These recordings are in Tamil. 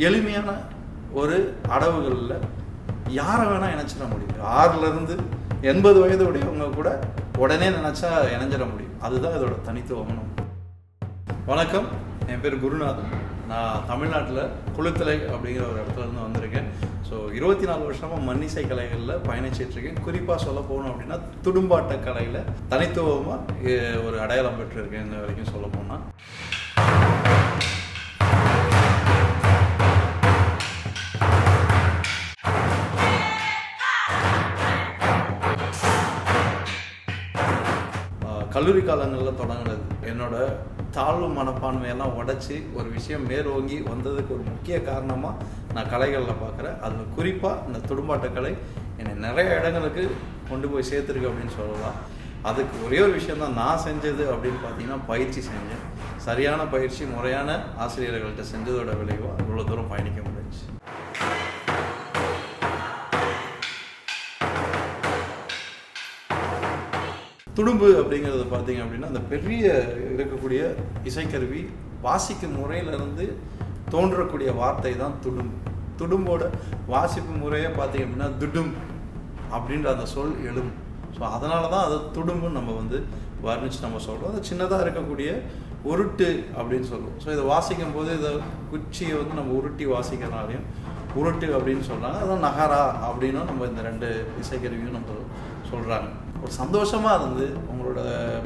எளிமையான ஒரு அடவுகளில் யாரை வேணால் இணைச்சிட முடியும். 6லேருந்து 80 வயது உடையவங்க கூட உடனே நினச்சா இணைஞ்சிட முடியும். அதுதான் இதோட தனித்துவம். வணக்கம், என் பேர் குருநாதன். நான் தமிழ்நாட்டில் குளித்தலை அப்படிங்கிற ஒரு இடத்துலேருந்து வந்திருக்கேன். ஸோ 24 வருஷமாக மண்ணிசை கலைகளில் பயணிச்சிட்ருக்கேன். குறிப்பாக சொல்ல போகணும் அப்படின்னா துடும்பாட்ட கலையில் தனித்துவமாக ஒரு அடையாளம் பெற்றிருக்கேன் இந்த வரைக்கும் சொல்ல போனால். கல்லூரி காலங்களில் தொடங்கினது. என்னோட தாழ்வு மனப்பான்மையெல்லாம் உடச்சி ஒரு விஷயம் மேலோங்கி வந்ததுக்கு ஒரு முக்கிய காரணமாக நான் கலைகளில் பார்க்குறேன். அதில் குறிப்பாக இந்த துடும்பாட்ட கலை என்னை நிறைய இடங்களுக்கு கொண்டு போய் சேர்த்துருக்கு அப்படின்னு சொல்லலாம். அதுக்கு ஒரே ஒரு விஷயந்தான் நான் செஞ்சது அப்படின்னு பார்த்தீங்கன்னா பயிற்சி செஞ்சேன். சரியான பயிற்சி, முறையான ஆசிரியர்கள்ட்ட செஞ்சதோட விளைவாக இவ்வளோ தூரம் பயணிக்க முடிஞ்சிச்சு. துடும்பு அப்படிங்கிறது பார்த்தீங்க அப்படின்னா அந்த பெரிய இருக்கக்கூடிய இசைக்கருவி வாசிக்கும் முறையிலிருந்து தோன்றக்கூடிய வார்த்தை தான் துடும்பு. துடும்போட வாசிப்பு முறையை பார்த்தீங்க அப்படின்னா துடும் அப்படின்ற அந்த சொல் எழும். ஸோ அதனால தான் அது துடும்புன்னு நம்ம வர்ணிச்சு நம்ம சொல்கிறோம். அது சின்னதாக இருக்கக்கூடிய உருட்டு அப்படின்னு சொல்லுவோம். ஸோ இதை வாசிக்கும் போது இதை குச்சியை நம்ம உருட்டி வாசிக்கிறனாலையும் உருட்டு அப்படின்னு சொல்கிறாங்க. அதான் நகரா அப்படின்னும் நம்ம இந்த 2 இசைக்கருவியும் நம்ம சொல்கிறாங்க. ஒரு சந்தோஷமாக இருந்து உங்களோட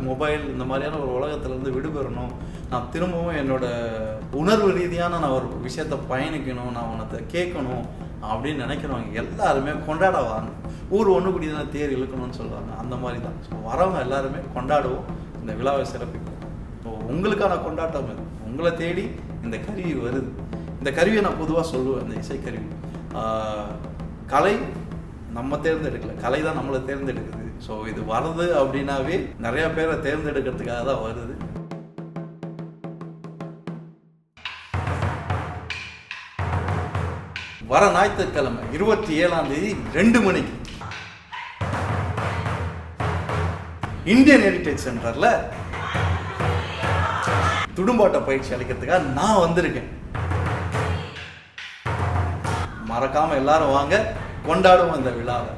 மொபைல் இந்த மாதிரியான ஒரு உலகத்துலேருந்து விடுபெறணும், நான் திரும்பவும் என்னோடய உணர்வு ரீதியான நான் ஒரு விஷயத்தை பயணிக்கணும், நான் உனத்தை கேட்கணும் அப்படின்னு நினைக்கிறவங்க எல்லாருமே கொண்டாடுவாங்க. ஊர் ஒன்று கூடி தானே தேர் இழுக்கணும்னு சொல்லுவாங்க. அந்த மாதிரி தான். ஸோ வரவங்க எல்லாருமே கொண்டாடுவோம், இந்த விழாவை சிறப்பிக்கும். ஸோ உங்களுக்கான கொண்டாட்டம் இது. உங்களை தேடி இந்த கருவி வருது. இந்த கருவியை நான் பொதுவாக சொல்லுவேன், இந்த இசைக்கருவி கலை நம்ம தேர்ந்தெடுக்கல, கலை தான் நம்மளை தேர்ந்தெடுக்குது. ஸோ இது வருது அப்படின்னாவே நிறைய பேரை தேர்ந்தெடுக்கிறதுக்காக தான் வருது. வர ஞாயிற்றுக்கிழமை 27ஆம் தேதி 2 மணிக்கு இந்தியன் ஹெரிட்டேஜ் சென்டரில் துடும்பாட்ட பயிற்சி அளிக்கிறதுக்காக நான் வந்திருக்கேன். மறக்காம எல்லாரும் வாங்க, கொண்டாடுவோம் இந்த விழாவை.